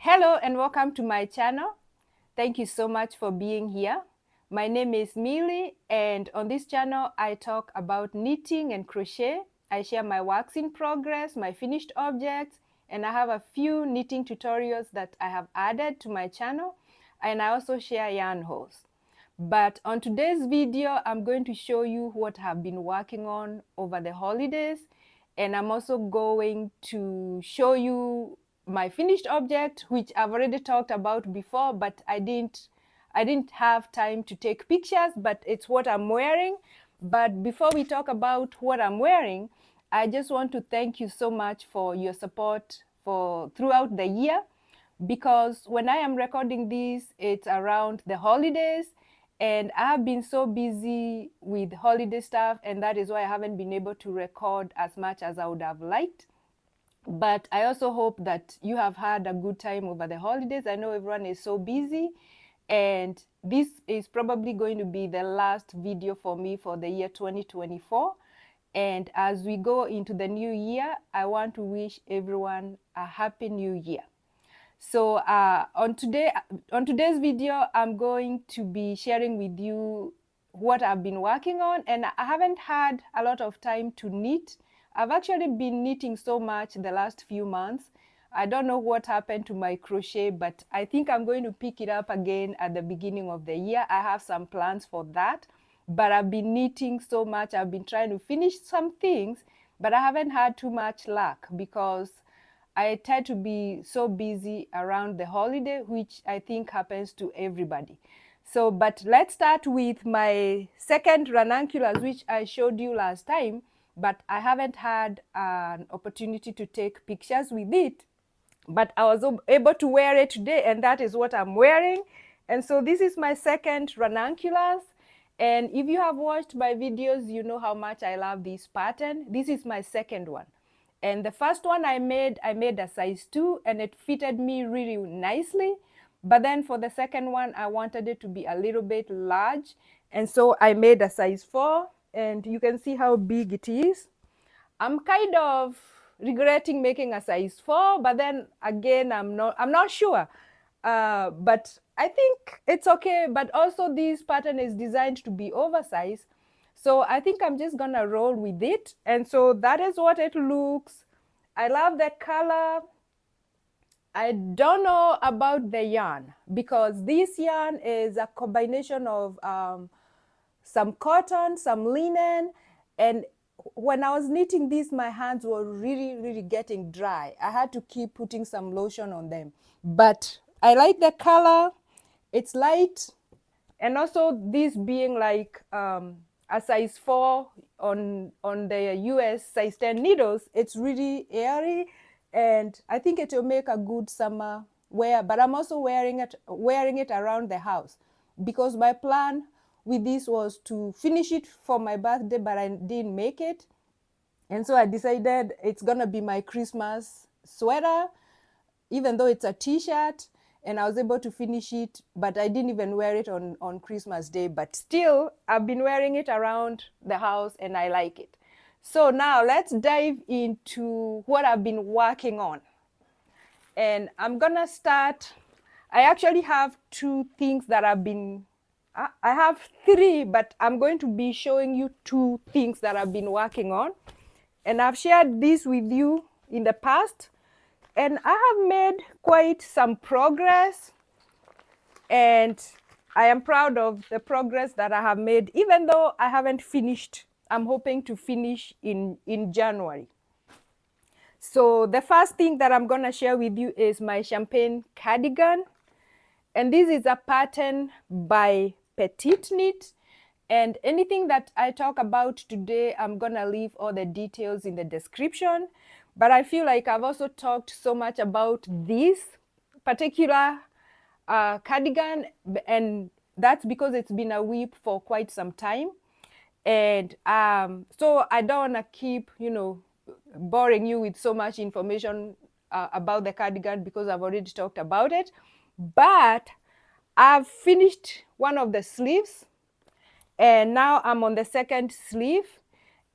Hello and welcome to my channel. Thank you so much for being here. My name is Millie, and on this channel I talk about knitting and crochet. I share my works in progress, my finished objects, and I have a few knitting tutorials that I have added to my channel, and I also share yarn hauls. But on today's video, I'm going to show you what I've been working on over the holidays, and I'm also going to show you my finished object, which I've already talked about before, but I didn't have time to take pictures, but it's what I'm wearing. But before we talk about what I'm wearing, I just want to thank you so much for your support for throughout the year, because when I am recording this, it's around the holidays, and I have been so busy with holiday stuff, and that is why I haven't been able to record as much as I would have liked. But I also hope that you have had a good time over the holidays. I know everyone is so busy, and this is probably going to be the last video for me for the year 2024. And as we go into the new year, I want to wish everyone a happy new year. So on today's video, I'm going to be sharing with you what I've been working on, and I haven't had a lot of time to knit. I've actually been knitting so much the last few months. I don't know what happened to my crochet, but I think I'm going to pick it up again at the beginning of the year. I have some plans for that, but I've been knitting so much. I've been trying to finish some things, but I haven't had too much luck because I tend to be so busy around the holiday, which I think happens to everybody. So, but let's start with my second ranunculus, which I showed you last time, but I haven't had an opportunity to take pictures with it. But I was able to wear it today, and that is what I'm wearing. And so this is my second ranunculus. And if you have watched my videos, you know how much I love this pattern. This is my second one. And the first one I made a size 2, and it fitted me really nicely. But then for the second one, I wanted it to be a little bit large. And so I made a size 4, and you can see how big it is. I'm kind of regretting making a size 4, but then again, I'm not sure. But I think it's okay. But also this pattern is designed to be oversized. So I think I'm just gonna roll with it. And so that is what it looks. I love the color. I don't know about the yarn, because this yarn is a combination of some cotton, some linen, and when I was knitting this, my hands were really getting dry. I had to keep putting some lotion on them. But I like the color. It's light, and also this being like a size 4 on the US size 10 needles, it's really airy, and I think it will make a good summer wear. But I'm also wearing it around the house, because my plan with this was to finish it for my birthday, but I didn't make it. And so I decided it's gonna be my Christmas sweater, even though it's a t-shirt. And I was able to finish it, but I didn't even wear it on Christmas Day. But still, I've been wearing it around the house, and I like it. So now let's dive into what I've been working on. And I'm gonna start. I actually have 2 things that I've been, I have 3, but I'm going to be showing you 2 things that I've been working on. And I've shared this with you in the past. And I have made quite some progress, and I am proud of the progress that I have made, even though I haven't finished. I'm hoping to finish in January. So the first thing that I'm going to share with you is my champagne cardigan. And this is a pattern by Petite Knit. And anything that I talk about today, I'm going to leave all the details in the description. But I feel like I've also talked so much about this particular cardigan, and that's because it's been a whip for quite some time. And so I don't want to keep, boring you with so much information about the cardigan, because I've already talked about it. But I've finished one of the sleeves, and now I'm on the second sleeve.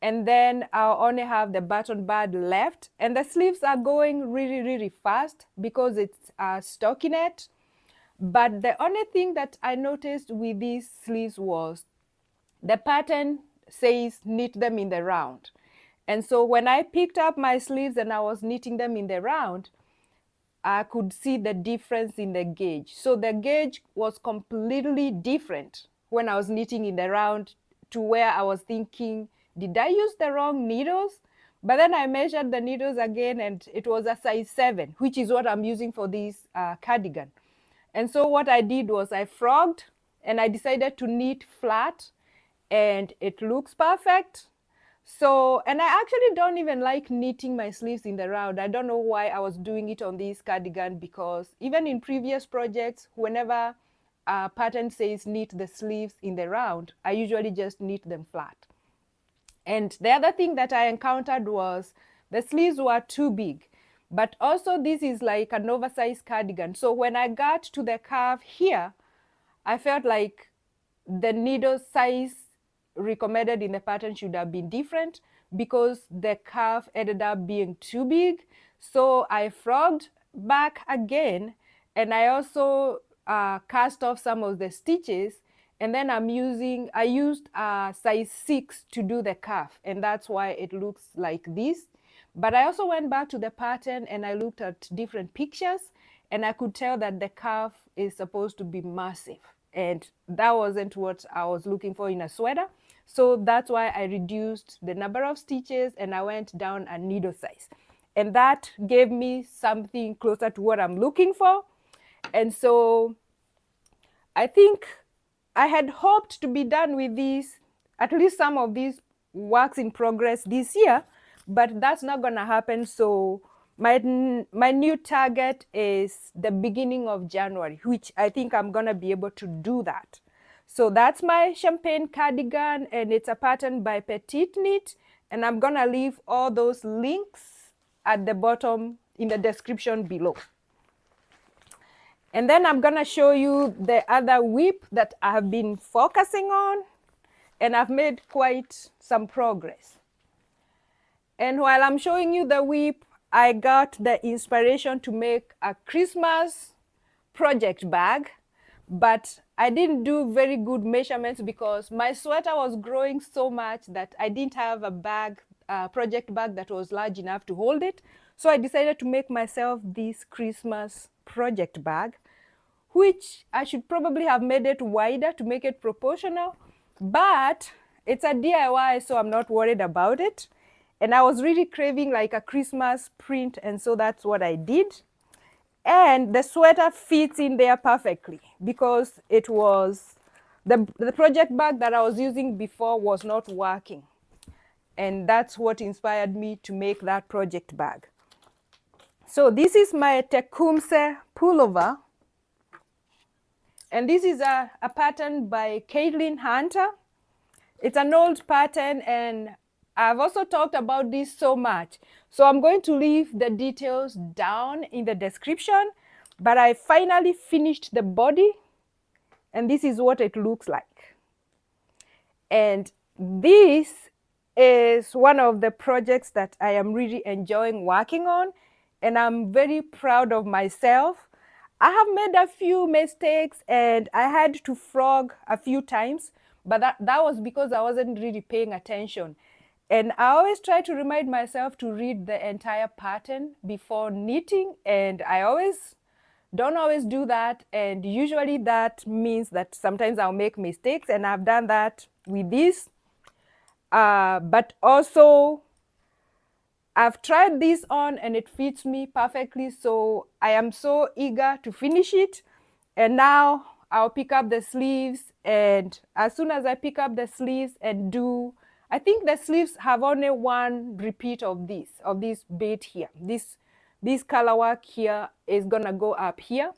and then I'll only have the button band left, and the sleeves are going really, really fast because it's a stockinette. But the only thing that I noticed with these sleeves was the pattern says knit them in the round. And so when I picked up my sleeves and I was knitting them in the round, I could see the difference in the gauge. So the gauge was completely different when I was knitting in the round to where I was thinking, did I use the wrong needles? But then I measured the needles again and it was a size 7, which is what I'm using for this cardigan. And so what I did was I frogged and I decided to knit flat, and it looks perfect. So, and I actually don't even like knitting my sleeves in the round. I don't know why I was doing it on this cardigan, because even in previous projects, whenever a pattern says knit the sleeves in the round, I usually just knit them flat. And the other thing that I encountered was the sleeves were too big. But also this is like an oversized cardigan. So when I got to the curve here, I felt like the needle size recommended in the pattern should have been different because the curve ended up being too big. So I frogged back again, and I also cast off some of the stitches, and then I used size 6 to do the cuff, and that's why it looks like this. But I also went back to the pattern and I looked at different pictures, and I could tell that the cuff is supposed to be massive, and that wasn't what I was looking for in a sweater. So that's why I reduced the number of stitches and I went down a needle size, and that gave me something closer to what I'm looking for. And so I think I had hoped to be done with these, at least some of these works in progress this year, but that's not going to happen. So my new target is the beginning of January, which I think I'm going to be able to do that. So that's my champagne cardigan, and it's a pattern by Petite Knit, and I'm going to leave all those links at the bottom in the description below. And then I'm going to show you the other whip that I have been focusing on, and I've made quite some progress. And while I'm showing you the whip, I got the inspiration to make a Christmas project bag, but I didn't do very good measurements because my sweater was growing so much that I didn't have a bag, project bag that was large enough to hold it. So I decided to make myself this Christmas project bag, which I should probably have made it wider to make it proportional, but it's a DIY, so I'm not worried about it. And I was really craving like a Christmas print, and so that's what I did. And the sweater fits in there perfectly because it was, the project bag that I was using before was not working. And that's what inspired me to make that project bag. So this is my Tecumseh Pullover. And this is a pattern by Caitlin Hunter. It's an old pattern, and I've also talked about this so much. So I'm going to leave the details down in the description, but I finally finished the body, and this is what it looks like. And this is one of the projects that I am really enjoying working on, and I'm very proud of myself. I have made a few mistakes and I had to frog a few times, but that was because I wasn't really paying attention. And I always try to remind myself to read the entire pattern before knitting, and I don't always do that, and usually that means that sometimes I'll make mistakes, and I've done that with this. But also I've tried this on and it fits me perfectly, so I am so eager to finish it. And now I'll pick up the sleeves, and as soon as I pick up the sleeves and do, I think the sleeves have only one repeat of this bait here. This color work here is gonna go up here,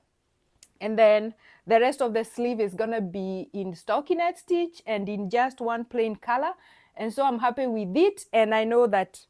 and then the rest of the sleeve is gonna be in stockinette stitch and in just one plain color. And so I'm happy with it, and I know that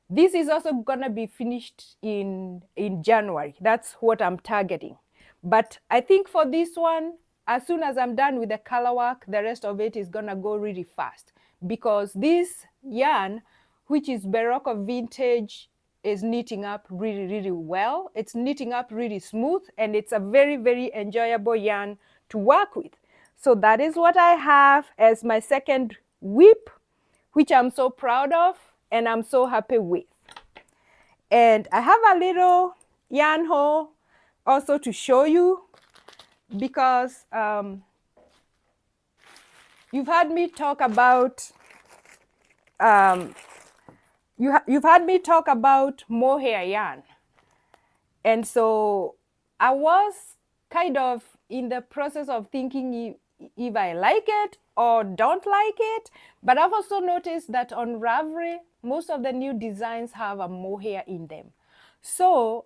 this is also gonna be finished in January. That's what I'm targeting. But I think for this one, as soon as I'm done with the color work, the rest of it is gonna go really fast, because this yarn, which is Barocco Vintage, is knitting up really, really well. It's knitting up really smooth, and it's a very, very enjoyable yarn to work with. So that is what I have as my second whip, which I'm so proud of and I'm so happy with. And I have a little yarn haul also to show you, because you've heard me talk about you've heard me talk about mohair yarn. And so I was kind of in the process of thinking if I like it or don't like it. But I've also noticed that on Ravelry, most of the new designs have a mohair in them. So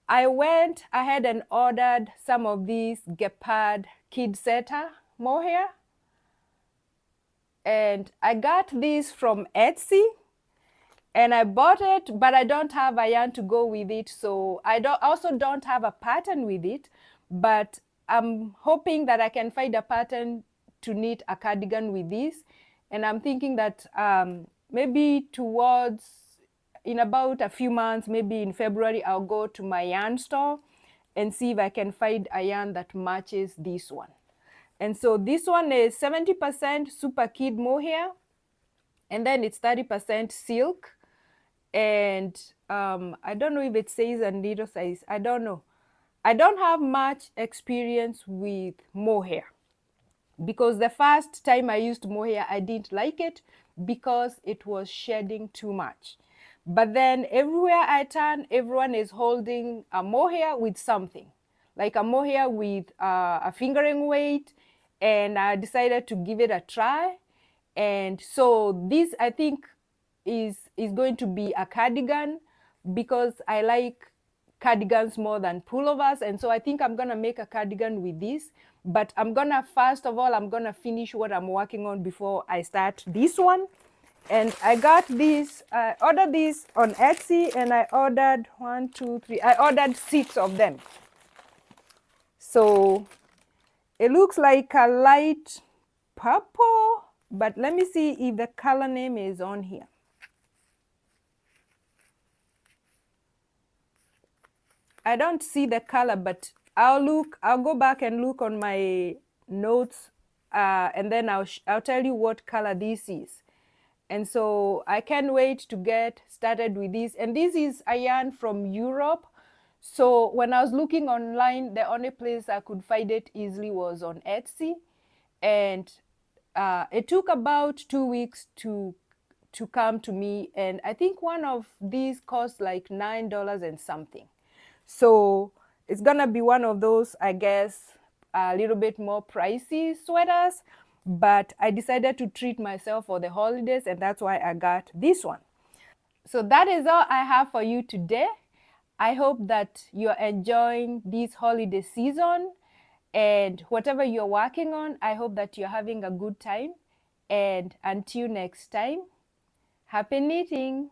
I went ahead and ordered some of these Gepard Kid SETA mohair. And I got these from Etsy. And I bought it, but I don't have a yarn to go with it. So I also don't have a pattern with it. But I'm hoping that I can find a pattern to knit a cardigan with this. And I'm thinking that maybe in about a few months, maybe in February, I'll go to my yarn store and see if I can find a yarn that matches this one. And so this one is 70% Super Kid mohair, and then it's 30% silk. And I don't know if it says a needle size. I don't know. I don't have much experience with mohair, because the first time I used mohair, I didn't like it because it was shedding too much. But then everywhere I turn, everyone is holding a mohair with something, like a mohair with a fingering weight, and I decided to give it a try. And so this, I think, is going to be a cardigan, because I like cardigans more than pullovers. And so I think I'm gonna make a cardigan with this. But first of all, I'm gonna finish what I'm working on before I start this one. And I got these, I ordered these on Etsy, and I ordered I ordered 6 of them. So it looks like a light purple, but let me see if the color name is on here. I don't see the color, but I'll go back and look on my notes, and then I'll tell you what color this is. And so I can't wait to get started with this. And this is a yarn from Europe. So when I was looking online, the only place I could find it easily was on Etsy. And it took about 2 weeks to come to me. And I think one of these cost like $9 and something. So it's gonna be one of those, I guess, a little bit more pricey sweaters. But I decided to treat myself for the holidays, and that's why I got this one. So that is all I have for you today. I hope that you're enjoying this holiday season, and whatever you're working on, I hope that you're having a good time. And until next time, happy knitting!